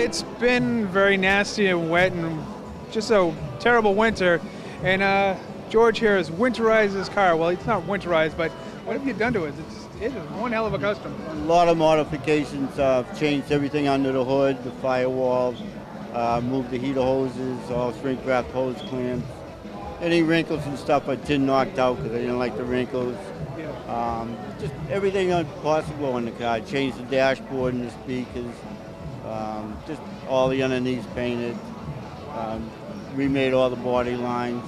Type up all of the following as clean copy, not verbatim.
It's been very nasty and wet and just a terrible winter. And George here has winterized his car. Well, it's not winterized, but what have you done to it? It is one hell of a custom. A lot of modifications. Changed everything under the hood, the firewalls, moved the heater hoses, all shrink wrap hose clamps. Any wrinkles and stuff I did knocked out because I didn't like the wrinkles. Just everything possible on the car. Changed the dashboard and the speakers. Just all the underneath painted. Remade all the body lines.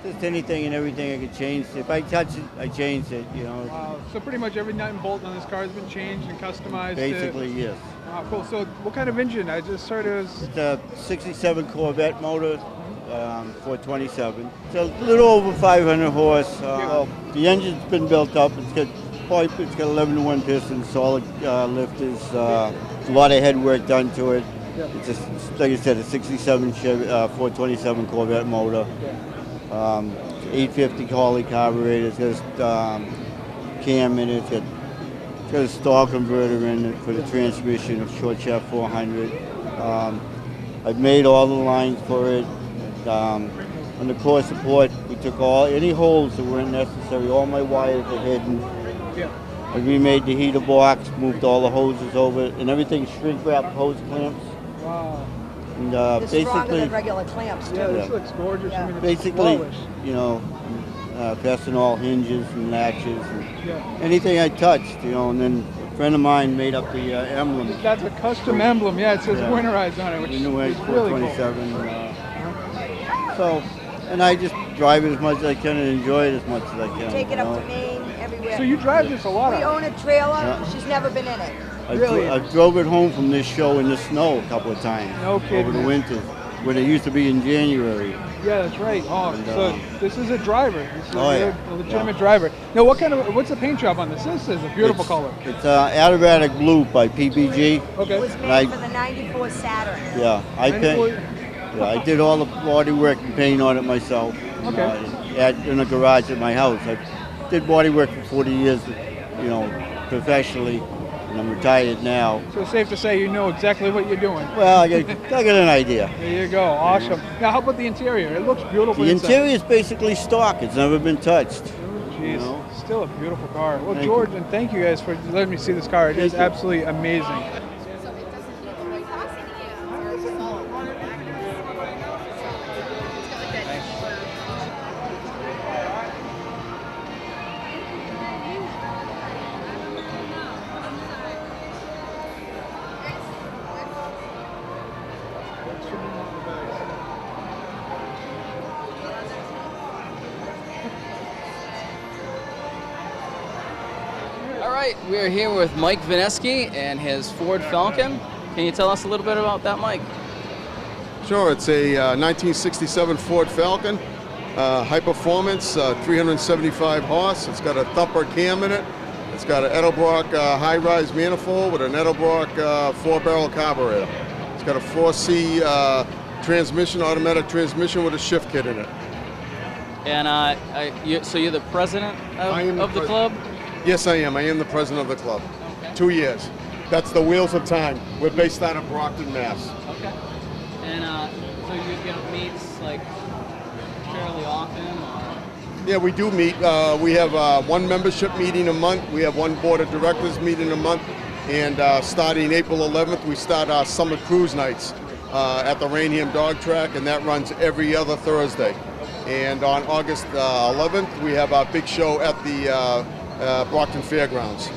Just anything and everything I could change. If I touch it, I changed it, you know. Wow. So pretty much every nut and bolt on this car has been changed and customized? Basically, yes. Wow, cool. So what kind of engine? I just heard it was... It's a 67 Corvette motor, 427. It's a little over 500 horse. The engine's been built up. It's got 11-to-1 pistons, solid lifters, a lot of head work done to it. It's like I said, a 67 Chevy, 427 Corvette motor. 850 Harley carburetor. It's got a cam in it. It's got a stall converter in it for the transmission of short shaft 400. I've made all the lines for it. On the core support, we took any holes that weren't necessary. All my wires are hidden. I remade the heater box, moved all the hoses over it, and everything shrink wrap hose clamps. Wow. And It's stronger than regular clamps, too. Yeah, this looks gorgeous. Yeah. I mean, it's basically, flawless. you know, fasten all hinges and latches and anything I touched, you know, and then a friend of mine made up the emblem. That's a custom emblem. Yeah, it says winterized on it, which is really cool. 427. And I just drive it as much as I can and enjoy it as much as I can. Take it up to Maine, everywhere. So you drive this a lot? We own a trailer. Yeah. She's never been in it. I drove it home from this show in the snow a couple of times. No kidding. Over the winters, when it used to be in January. Yeah, that's right. Oh, so this is a driver. This is a legitimate Yeah. driver. Now, what's the paint job on this? This is a beautiful color. It's Adiabatic Blue by PPG. Okay. It was made for the 94 Saturn. Yeah, I did all the body work and paint on it myself. Okay. In a garage at my house. I did body work for 40 years, you know, professionally, and I'm retired now. So it's safe to say you know exactly what you're doing. Well, I got an idea. There you go. Awesome. Now, how about the interior? It looks beautiful The inside. interior is basically stock. It's never been touched. Jeez, You know? still a beautiful car. Well, Thank George, you. and thank you guys for letting me see this car. It is Thank you. absolutely amazing. All right, we're here with Mike Vineski and his Ford Falcon. Can you tell us a little bit about that, Mike? Sure, it's a 1967 Ford Falcon, high performance, 375 horse. It's got a thumper cam in it. It's got an Edelbrock high-rise manifold with an Edelbrock 4-barrel carburetor. It's got a 4C transmission, automatic transmission with a shift kit in it. And so you're the president of the club? Yes, I am. I am the president of the club. Okay. 2 years. That's the Wheels of Time. We're based out of Brockton, Mass. Okay. And so you get meets like fairly often? Or? Yeah, we do meet. We have one membership meeting a month. We have one board of directors meeting a month. And starting April 11th, we start our summer cruise nights at the Rainham Dog Track, and that runs every other Thursday. And on August 11th, we have our big show at the Brockton Fairgrounds.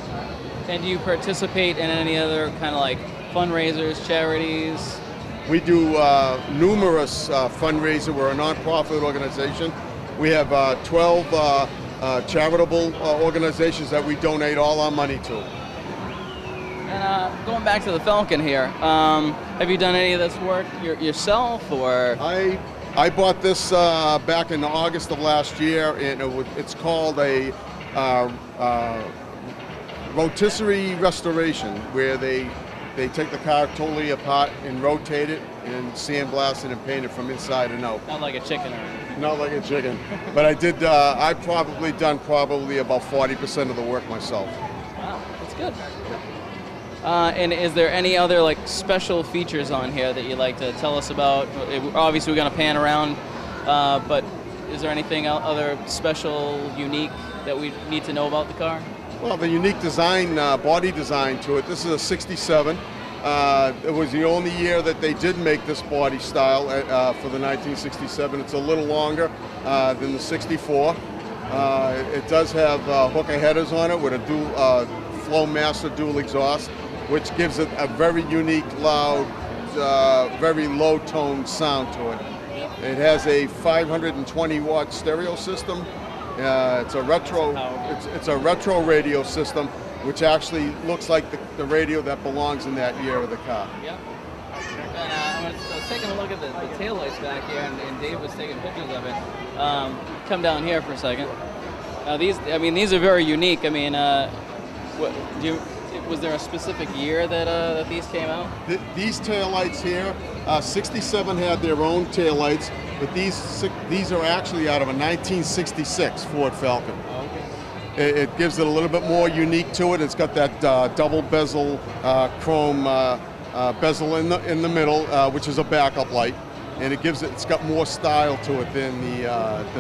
And do you participate in any other kind of like fundraisers, charities? We do numerous fundraisers. We're a nonprofit organization. We have 12 charitable organizations that we donate all our money to. And going back to the Falcon here, have you done any of this work yourself, or? I bought this back in August of last year, and it's called a rotisserie restoration, where they take the car totally apart and rotate it and sandblast it and paint it from inside and out. Not like a chicken or anything. Not like a chicken. But I've probably done about 40% of the work myself. Wow, that's good. And is there any other like special features on here that you'd like to tell us about? Obviously, we're going to pan around, but is there anything other special, unique that we need to know about the car? Well, the unique design, body design to it. This is a 67. It was the only year that they did make this body style for the 1967. It's a little longer than the 64. It does have hooker headers on it with a dual Flowmaster dual exhaust, which gives it a very unique, loud, very low-toned sound to it. It has a 520-watt stereo system. It's a retro. It's a retro radio system, which actually looks like the radio that belongs in that year of the car. Yep. And I was taking a look at the taillights back here, and Dave was taking pictures of it. Come down here for a second. These are very unique. I mean, was there a specific year that these came out? These taillights here, 67 had their own taillights, but these are actually out of a 1966 Ford Falcon. It gives it a little bit more unique to it. It's got that double bezel chrome bezel in the middle, which is a backup light, and it's got more style to it than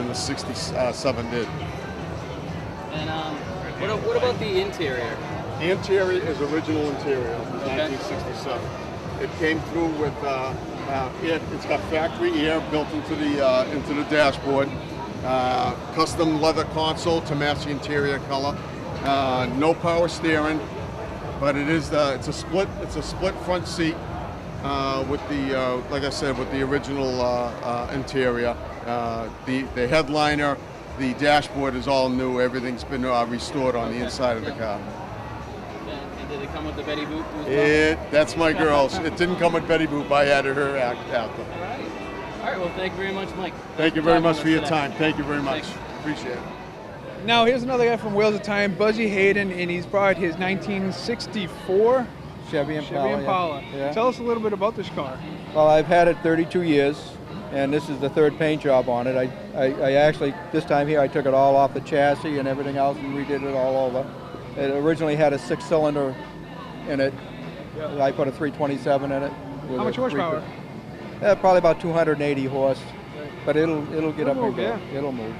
the 67 did. And what about the interior? The interior is original interior from 1967. It came through with it's got factory air built into the dashboard. Custom leather console to match the interior color. No power steering, but it's a split front seat with the like I said, with the original interior. The headliner, the dashboard is all new. Everything's been restored on the inside of the car. And did it come with the Betty Boop as well? That's my girl. It didn't come with Betty Boop. I added her after. All right. Well, thank you very much, Mike. Thank you very much for your time. Thank you very much. Appreciate it. Now here's another guy from Wheels of Time, Buzzy Hayden, and he's brought his 1964 Chevy Impala. Yeah. Tell us a little bit about this car. Well, I've had it 32 years, and this is the third paint job on it. I actually, this time here, I took it all off the chassis and everything else and redid it all over. It originally had a 6-cylinder in it. Yeah. I put a 327 in it. How much horsepower? Probably about 280 horse, but it'll get up and go. Yeah. It'll move.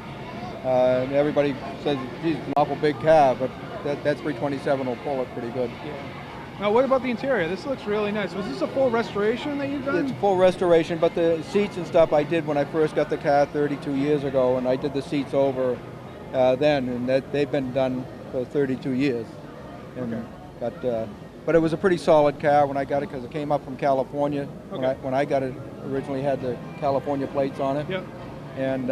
And everybody says, geez, it's an awful big car, but that 327 will pull it pretty good. Yeah. Now, what about the interior? This looks really nice. Was this a full restoration that you've done? It's a full restoration, but the seats and stuff I did when I first got the car 32 years ago, and I did the seats over then, and they've been done for 32 years. And, but it was a pretty solid car when I got it because it came up from California. Okay. When I got it, originally had the California plates on it. Yep. And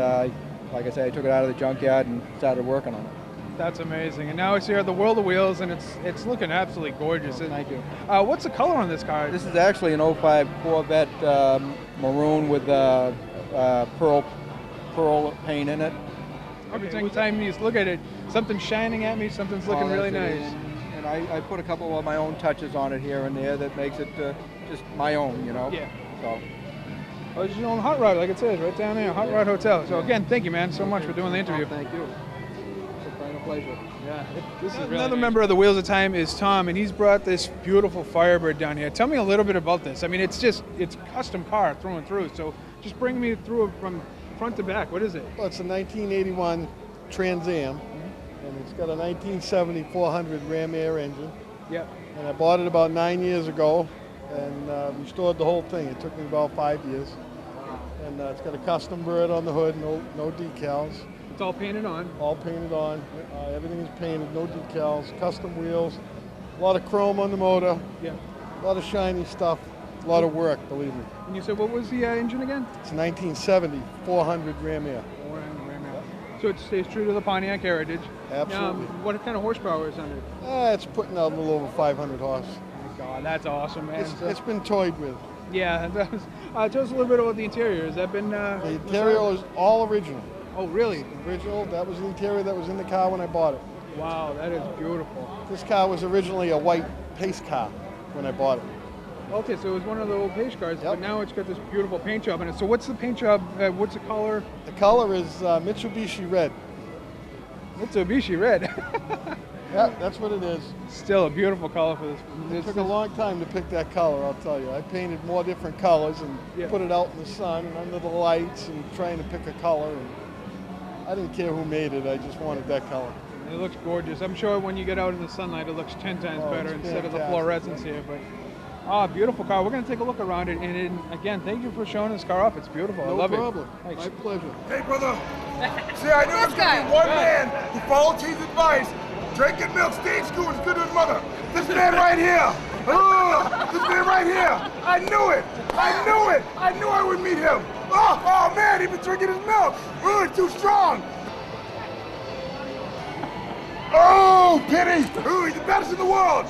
like I said, I took it out of the junkyard and started working on it. That's amazing. And now it's here at the World of Wheels, and it's looking absolutely gorgeous. Thank you. What's the color on this car? This is actually an 05 Corvette maroon with pearl paint in it. Every single time you look at it, something's shining at me, something's looking really nice. And I put a couple of my own touches on it here and there that makes it just my own, you know. Yeah. So. Oh, it's your own Hot Rod, like it says, right down there, Hot Rod Hotel. So again, thank you, man, so much for doing the interview. Oh, thank you. A pleasure. Yeah. This is really Another nice. member of the Wheels of Time is Tom, and he's brought this beautiful Firebird down here. Tell me a little bit about this. I mean, it's a custom car through and through. So just bring me through it from front to back. What is it? Well, it's a 1981 Trans Am, and it's got a 1970 400 Ram Air engine. Yeah. And I bought it about 9 years ago, and restored the whole thing. It took me about 5 years. And it's got a custom bird on the hood, no decals. It's all painted on. All painted on. Everything is painted, no decals, custom wheels, a lot of chrome on the motor, Yeah. a lot of shiny stuff, a lot of work, believe me. And you said, what was the engine again? It's a 1970 400 Ram Air. So it stays true to the Pontiac heritage. Absolutely. What kind of horsepower is under it? It's putting out a little over 500 horse. My God, that's awesome, man. It's been toyed with. Yeah. Tell us a little bit about the interior. Has that been? The interior is all original. Oh, really? Original. That was the interior that was in the car when I bought it. Wow, that is beautiful. This car was originally a white pace car when I bought it. Okay, so it was one of the old pace cars, Yep. but now it's got this beautiful paint job in it. So what's the paint job? What's the color? The color is Mitsubishi Red. Mitsubishi red. Yeah, that's what it is. Still a beautiful color for this. It took a long time to pick that color, I'll tell you. I painted more different colors and Yeah. put it out in the sun and under the lights and trying to pick a color. And I didn't care who made it. I just wanted that color. It looks gorgeous. I'm sure when you get out in the sunlight, it looks 10 times Oh, better it's instead of the fantastic. fluorescence here. But beautiful car. We're going to take a look around it. And again, thank you for showing this car off. It's beautiful. I No love problem. it. Thanks. My pleasure. Hey, brother. See, I knew there was going to be one man who followed his advice. Drinking milk, stay in school, is good to his mother. This man right here. This man right here. I knew it. I knew it. I knew I would meet him. Oh man, he been drinking his milk. It's too strong. Oh, pity. He's the best in the world.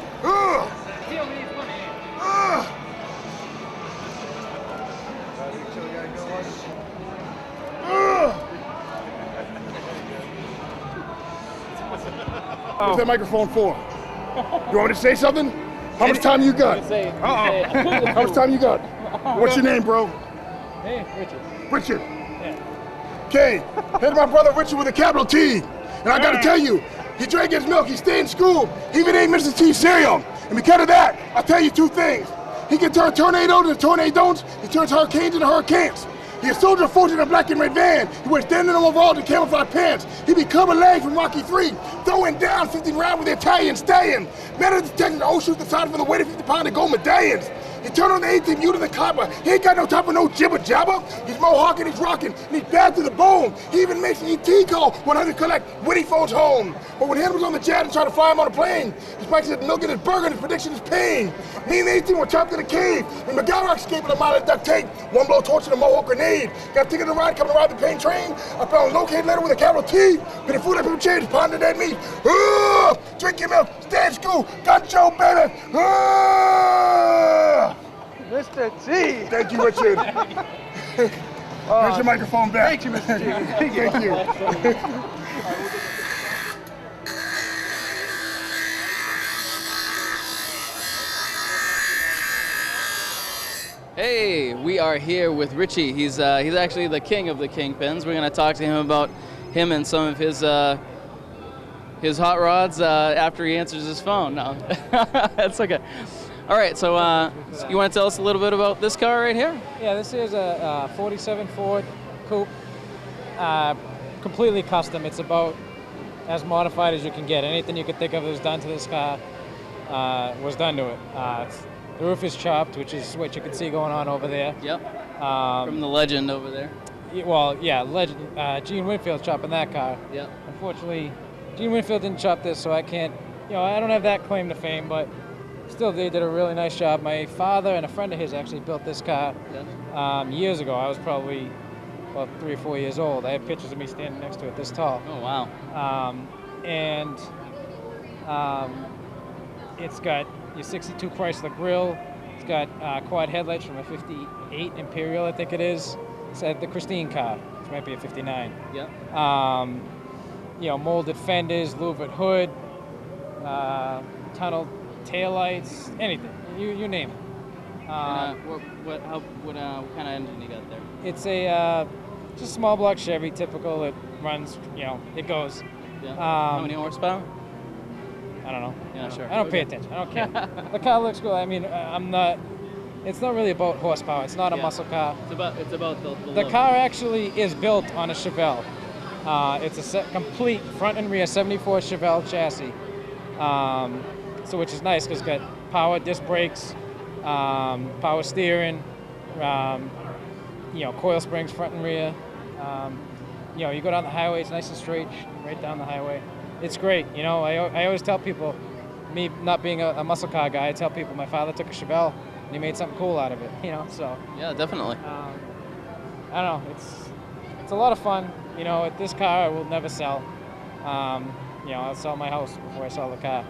What's that microphone for? You want me to say something? How much time you got? How much time you got? What's your name, bro? Hey, Richard. Richard. Okay, here's my brother Richard with a capital T. And I gotta tell you, he drank his milk, he stayed in school, he even ate Mr. T cereal. And because of that, I'll tell you two things. He can turn tornadoes into tornadoes, he turns hurricanes into hurricanes. He's a soldier of fortune in a black and red van. He wears denim overalls and camouflage pants. He be Cobra Lang from Rocky 3, throwing down 50 rounds with the Italian stallion. Metal detecting the old shoes decided for the weight of 50 pound of gold medallions. He turned on the 18th U to the copper. He ain't got no time for no jibber jabber. He's mohawking, he's rocking, and he's bad to the bone. He even makes an ET call when I collect when he phones home. But when Henry was on the jet and tried to fly him on a plane, his Mike said milk in his burger and his prediction is pain. Me and the 18 were trapped in a cave, and McGowan escaped with a mile of duct tape. One blow torch and a Mohawk grenade. Got a ticket to ride, coming to ride the pain train. I found a located letter with a capital T. But the food that people change, pondering that meat. Drink your milk, stay in school, got your baby. Mr. T. Thank you, Richard. Here's your microphone back. Thank you, Mr. T. Thank you. Hey, we are here with Richie. He's actually the king of the Kingpins. We're going to talk to him about him and some of his hot rods after he answers his phone. No, that's okay. All right, so you want to tell us a little bit about this car right here? Yeah, this is a 47 Ford Coupe, completely custom. It's about as modified as you can get. Anything you could think of that was done to this car was done to it. The roof is chopped, which is what you can see going on over there. Yep. From the legend over there. Well, yeah, legend. Gene Winfield's chopping that car. Yep. Unfortunately, Gene Winfield didn't chop this, so I can't. I don't have that claim to fame, but still, they did a really nice job. My father and a friend of his actually built this car years ago. I was probably about 3 or 4 years old. I have pictures of me standing next to it this tall. Oh, wow. It's got your 62 Chrysler grille. It's got quad headlights from a 58 Imperial, I think it is. It's the Christine car, which might be a 59. Yep. Molded fenders, louvered hood, tunnel taillights, anything. You name it. What kind of engine you got there? It's just a small block Chevy, typical. It runs, it goes. Yeah. How many horsepower? I don't know. You're not sure? I don't pay attention. I don't care. The car looks cool. I mean, it's not really about horsepower. It's not a muscle car. It's about the The look. car actually is built on a Chevelle. It's a complete front and rear 74 Chevelle chassis. So which is nice because it's got power disc brakes, power steering, coil springs front and rear. You go down the highway, it's nice and straight, right down the highway. It's great. I always tell people, me not being a muscle car guy, I tell people my father took a Chevelle and he made something cool out of it. So. Yeah, definitely. I don't know. It's a lot of fun. This car I will never sell. I'll sell my house before I sell the car.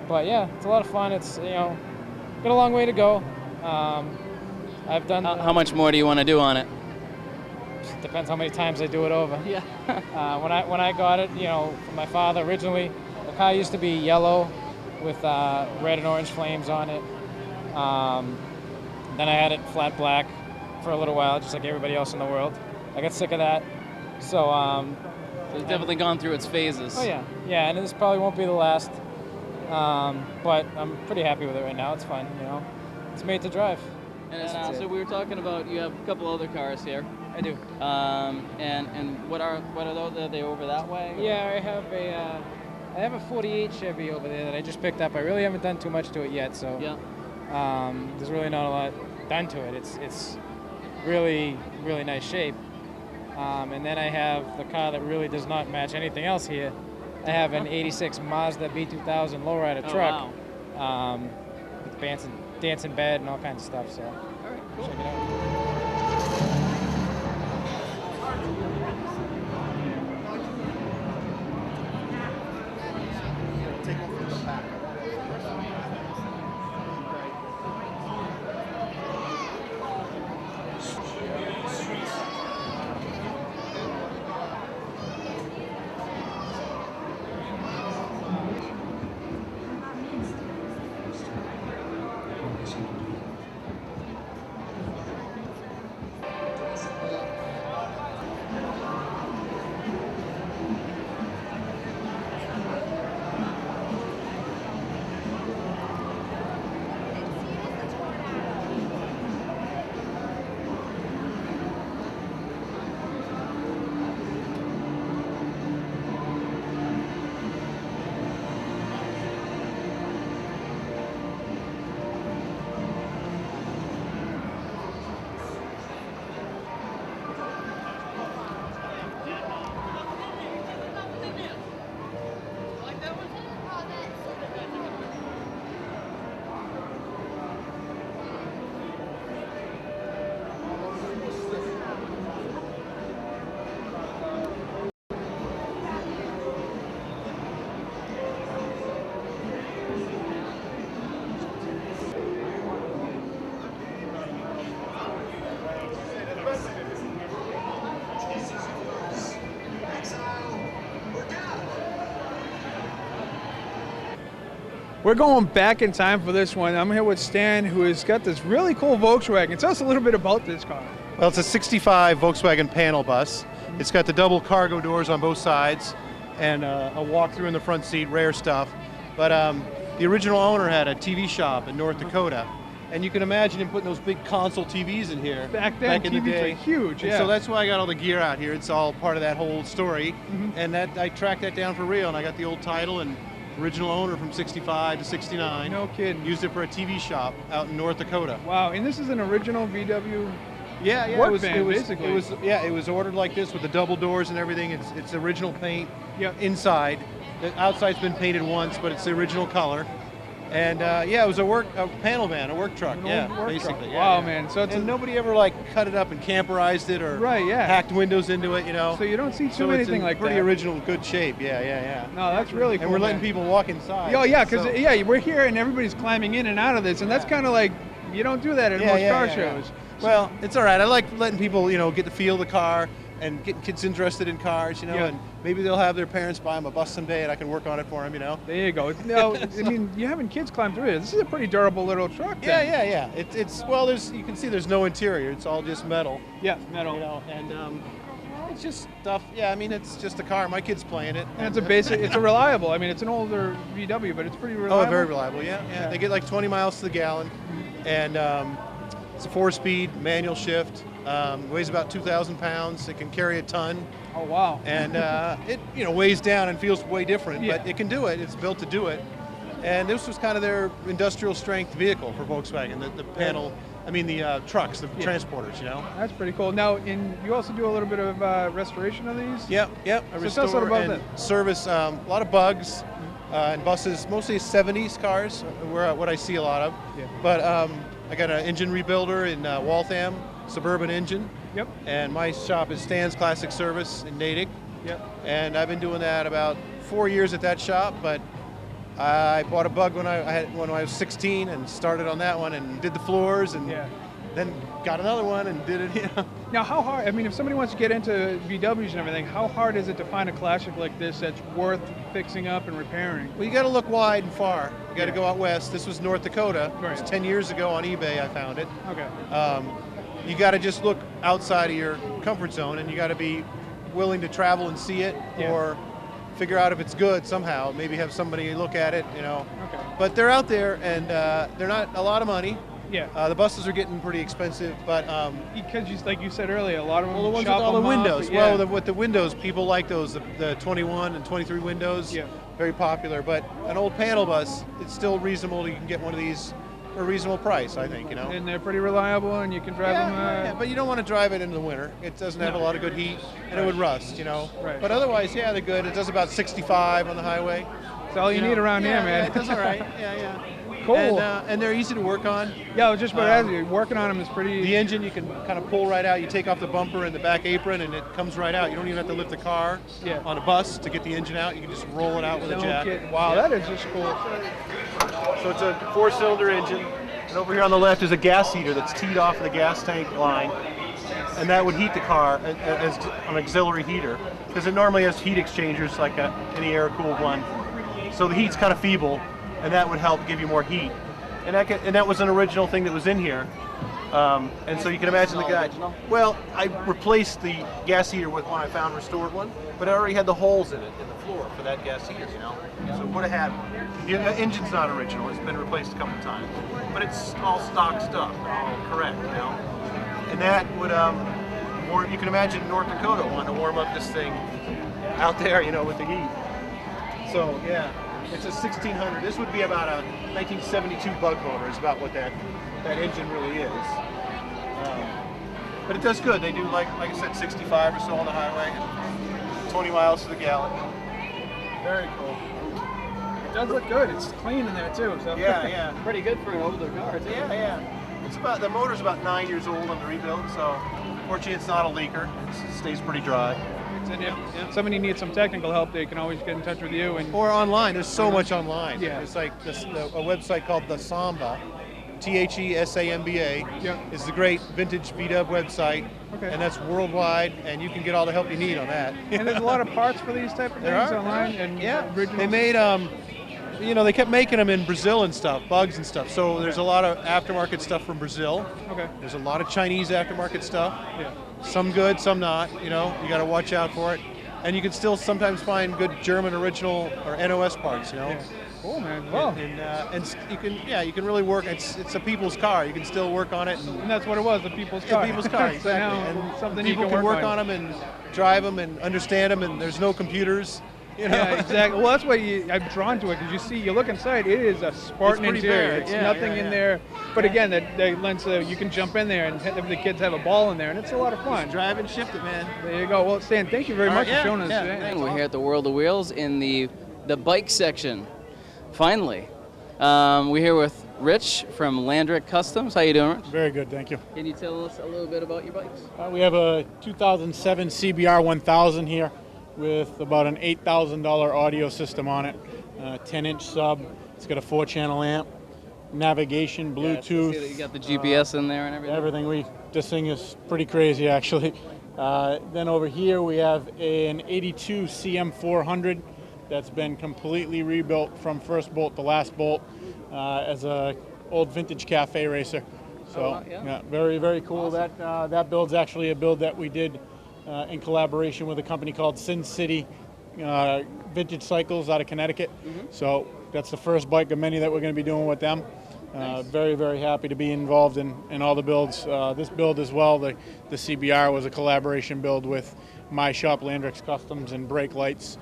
But yeah, it's a lot of fun. It's got a long way to go. I've done. How much more do you want to do on it? Depends how many times I do it over. Yeah. When I got it, from my father originally, the car used to be yellow with red and orange flames on it. Then I had it flat black for a little while, just like everybody else in the world. I got sick of that, so. So it's definitely gone through its phases. Oh yeah, Yeah, and this probably won't be the last. But I'm pretty happy with it right now. It's fun, you know. It's made to drive. And so we were talking about you have a couple other cars here. I do. And what are those? Are they over that way? Yeah, I have a 48 Chevy over there that I just picked up. I really haven't done too much to it yet, so Yeah. there's really not a lot done to it. It's really, really nice shape. And then I have the car that really does not match anything else here. I have an 86 Mazda B2000 lowrider truck. Wow. With dancing bed and all kinds of stuff, so All right, cool. check it out. We're going back in time for this one. I'm here with Stan, who has got this really cool Volkswagen. Tell us a little bit about this car. Well, it's a 65 Volkswagen panel bus. It's got the double cargo doors on both sides and a walk-through in the front seat, rare stuff. But the original owner had a TV shop in North Dakota. And you can imagine him putting those big console TVs in here. Back then, in the TVs day. were huge, And yeah. so that's why I got all the gear out here. It's all part of that whole story. And that I tracked that down for real, and I got the old title and original owner from 65 to 69. No kidding. Used it for a TV shop out in North Dakota. Wow, and this is an original VW Yeah, work it was, van, it was, basically. it was ordered like this with the double doors and everything. It's original paint. Yep. Inside. The outside's been painted once, but it's the original color. And it was a panel van, a work truck. An Yeah, old work basically. truck. Yeah, Wow, yeah. man. So it's and nobody ever like cut it up and camperized it or Right, yeah. hacked windows into it, you know. So you don't see too So it's anything in like pretty that. original, good shape. Yeah. No, that's really cool. And we're letting man. people walk inside. Oh yeah, because So- we're here and everybody's climbing in and out of this, and that's kind of like you don't do that at most car shows. Well, it's all right. I like letting people, get the feel of the car and getting kids interested in cars, Yeah. and maybe they'll have their parents buy them a bus someday and I can work on it for them, There you go. No, I mean you're having kids climb through it. This is a pretty durable little truck. Then. Yeah. You can see there's no interior. It's all just metal. Yeah, metal. And it's just stuff. Yeah, I mean, it's just a car. My kid's playing it. And it's a basic. It's a reliable. I mean, it's an older VW, but it's pretty reliable. Oh, very reliable. Yeah. They get like 20 miles to the gallon, and it's a 4-speed manual shift. Weighs about 2,000 pounds. It can carry a ton. Oh wow. And it weighs down and feels way different, Yeah. but it can do it. It's built to do it. And this was kind of their industrial strength vehicle for Volkswagen. The panel. I mean the trucks, the transporters. That's pretty cool. Now, you also do a little bit of restoration of these. Yep. I So tell us restore about and that. service a lot of bugs and buses, mostly 70s cars, what I see a lot of. Yeah. But I got an engine rebuilder in Waltham, Suburban Engine. Yep. And my shop is Stan's Classic Service in Natick. Yep. And I've been doing that about 4 years at that shop, but I bought a bug when I was 16 and started on that one and did the floors and then got another one and did it. Now, how hard? I mean, if somebody wants to get into VWs and everything, how hard is it to find a classic like this that's worth fixing up and repairing? Well, you got to look wide and far. You got to go out west. This was North Dakota. Right. It was 10 years ago on eBay. I found it. Okay. You got to just look outside of your comfort zone, and you got to be willing to travel and see it, Yeah. or figure out if it's good somehow. Maybe have somebody look at it, you know. Okay. But they're out there, and they're not a lot of money. Yeah. The buses are getting pretty expensive, but because like you said earlier, a lot of them well, the ones with chop all the them up, windows. yeah. Well, with the windows, people like those. The 21 and 23 windows. Yeah. Very popular. But an old panel bus, it's still reasonable. You can get one of these for a reasonable price, I think. You know. And they're pretty reliable, and you can drive them. Yeah, but you don't want to drive it in the winter. It doesn't have a lot of good heat, and it would rust, you know. Right. But otherwise, yeah, they're good. It does about 65 on the highway. That's all you need around here, man. Yeah, it does all right. Yeah. Cool. And they're easy to work on. Yeah, I was just about to ask you. Working on them is pretty. The engine you can kind of pull right out. You take off the bumper and the back apron, and it comes right out. You don't even have to lift the car on a bus to get the engine out. You can just roll it out with a jack. Wow, that is just cool. So it's a 4-cylinder engine, and over here on the left is a gas heater that's teed off of the gas tank line, and that would heat the car as an auxiliary heater, because it normally has heat exchangers like any air-cooled one. So the heat's kind of feeble, and that would help give you more heat. And that was an original thing that was in here. And so you can imagine the guy. Well, I replaced the gas heater with one I found restored one, but it already had the holes in it in the floor for that gas heater, you know. So it would have had. The engine's not original; it's been replaced a couple times, but it's all stock stuff, all correct, you know. And that would warm. You can imagine North Dakota wanting to warm up this thing out there, you know, with the heat. So yeah. It's a 1600. This would be about a 1972 bug motor. Is about what that engine really is. But it does good. They do like I said, 65 or so on the highway, and 20 miles to the gallon. Very cool. It does look good. It's clean in there too. So. Yeah. Pretty good for an older car. Too. Yeah. It's about the motor's about 9 years old on the rebuild, so fortunately it's not a leaker. It stays pretty dry. And if somebody needs some technical help, they can always get in touch with you. Or online. There's so much online. Yeah. There's like a website called the Samba, THESAMBA, is the great vintage VW website. Okay. And that's worldwide, and you can get all the help you need on that. And there's a lot of parts for these type of things online. And originals. They made they kept making them in Brazil and stuff, bugs and stuff. So there's a lot of aftermarket stuff from Brazil. Okay. There's a lot of Chinese aftermarket stuff. Yeah. Some good, some not. You know, you got to watch out for it. And you can still sometimes find good German original or NOS parts. You know. Yeah. Cool, man. Well, and you can really work. It's a people's car. You can still work on it. And that's what it was, the people's car. Yeah, people's car, So exactly. now And something people you can work on them and drive them and understand them. And there's no computers. You know? Yeah, exactly. Well, that's why I'm drawn to it, because you look inside, it is a Spartan pretty interior. bare. It's Yeah, nothing in there. But again, that lends you can jump in there and have the kids have a ball in there, and it's a lot of fun. Just drive and shift it, man. There you go. Well, Stan, thank you very much for showing us. And we're here at the World of Wheels in the bike section. Finally, we're here with Rich from Landrick Customs. How you doing, Rich? Very good, thank you. Can you tell us a little bit about your bikes? We have a 2007 CBR 1000 here with about an $8,000 audio system on it, 10-inch sub. It's got a 4-channel amp, navigation, Bluetooth. You got the GPS in there and everything. Everything. This thing is pretty crazy, actually. Then over here we have an 82 CM400 that's been completely rebuilt from first bolt to last bolt as a old vintage cafe racer. So very, very cool. Awesome. That build's actually a build that we did in collaboration with a company called Sin City Vintage Cycles out of Connecticut. Mm-hmm. So that's the first bike of many that we're going to be doing with them. Nice. Very, very happy to be involved in all the builds. This build as well, the CBR was a collaboration build with my shop, Landrick's Customs, and Brake Lights,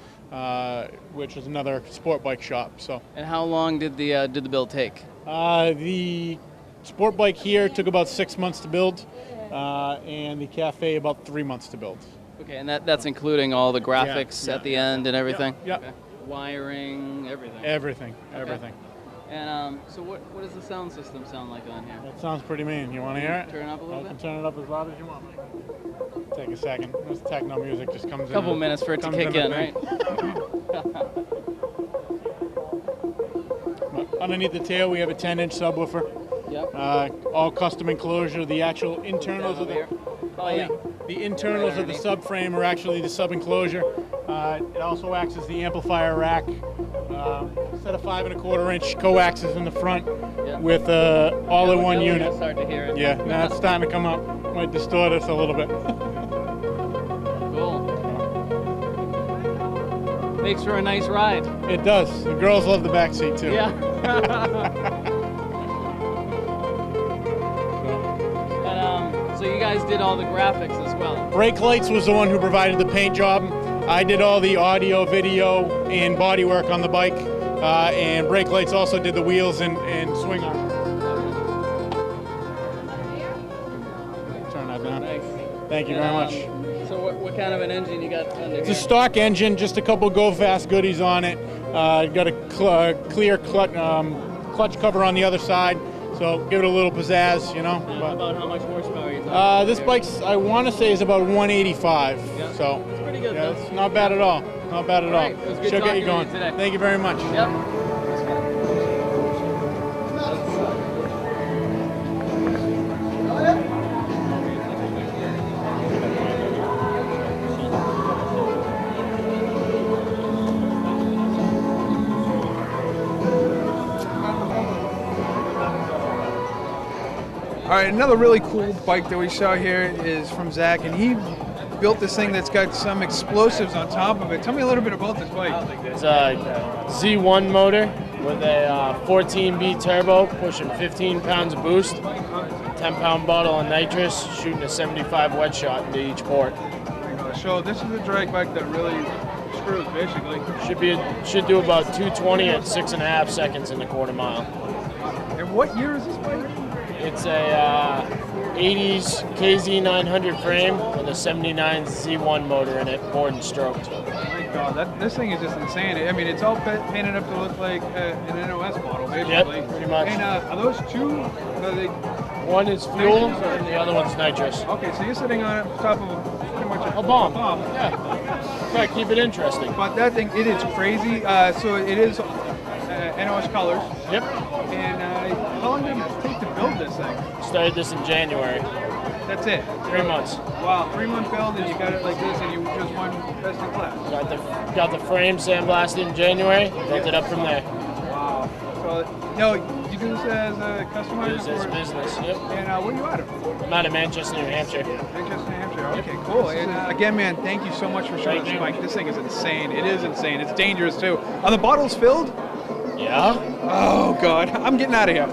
which is another sport bike shop. So. And how long did the build take? The sport bike here took about 6 months to build. And the cafe about 3 months to build. Okay, and that's including all the graphics at the end and everything? Yeah. Okay. Wiring, everything? Everything. And so what does the sound system sound like on here? That sounds pretty mean. You want to hear it? Turn it up a little bit? I can turn it up as loud as you want. Take a second. This techno music just comes in. A couple minutes for it to kick in, right? Underneath the tail, we have a 10-inch subwoofer. Yep. All custom enclosure. The actual internals of the internals of the subframe are actually the sub enclosure. It also acts as the amplifier rack. Set of 5 1/4-inch coaxes in the front with all-in-one unit. It's hard to hear it. Yeah, now it's starting to come up. Might distort us a little bit. Cool. Makes for a nice ride. It does. The girls love the back seat too. Yeah. And so you guys did all the graphics as well. Brake Lights was the one who provided the paint job. I did all the audio, video, and body work on the bike. And Brake Lights also did the wheels and swing arm. Turn that down. Thanks. Thank you very much. So what kind of an engine you got under It's here? a stock engine, just a couple Go Fast goodies on it. Got a clear clutch cover on the other side, so give it a little pizzazz, you know. About how much horsepower are you talking? This bike's, I want to say, is about 185. Yeah. So It's pretty good, yeah, though. it's not bad at all. Not bad at all. Right. It was good She'll get talking you to you going. today. Thank you very much. Yep. All right, another really cool bike that we saw here is from Zach, and he built this thing that's got some explosives on top of it. Tell me a little bit about this bike. It's a Z1 motor with a 14B turbo, pushing 15 pounds of boost, 10-pound bottle of nitrous, shooting a 75 wet shot into each port. So this is a drag bike that really screws, basically. Should do about 220 at 6.5 seconds in the quarter mile. And what year is this bike? It's a 80s KZ900 frame with a 79 Z1 motor in it, bored and stroked. Oh my God, this thing is just insane. I mean, it's all painted up to look like an NeXuS model, basically. Yep, pretty much. And are those two? Are they? One is fuel and the other one's nitrous. Okay, so you're sitting on top of pretty much A bomb. Yeah. Try to keep it interesting. But that thing, it is crazy. So it is NeXuS colors. Yep. And how long did it take to build this thing? Started this in January. That's it. 3 months. Wow, 3-month build, and you got it like this, and you just won best in class. Got the frame sandblasted in January. Built it up from there. Wow. So, no, you do this as a customer? It is as a business. Yep. And where are you out of? I'm out of Manchester, New Hampshire. Manchester, New Hampshire. Okay, cool. And again, man, thank you so much for showing this bike. This thing is insane. It is insane. It's dangerous too. Are the bottles filled? Yeah. Oh God, I'm getting out of here.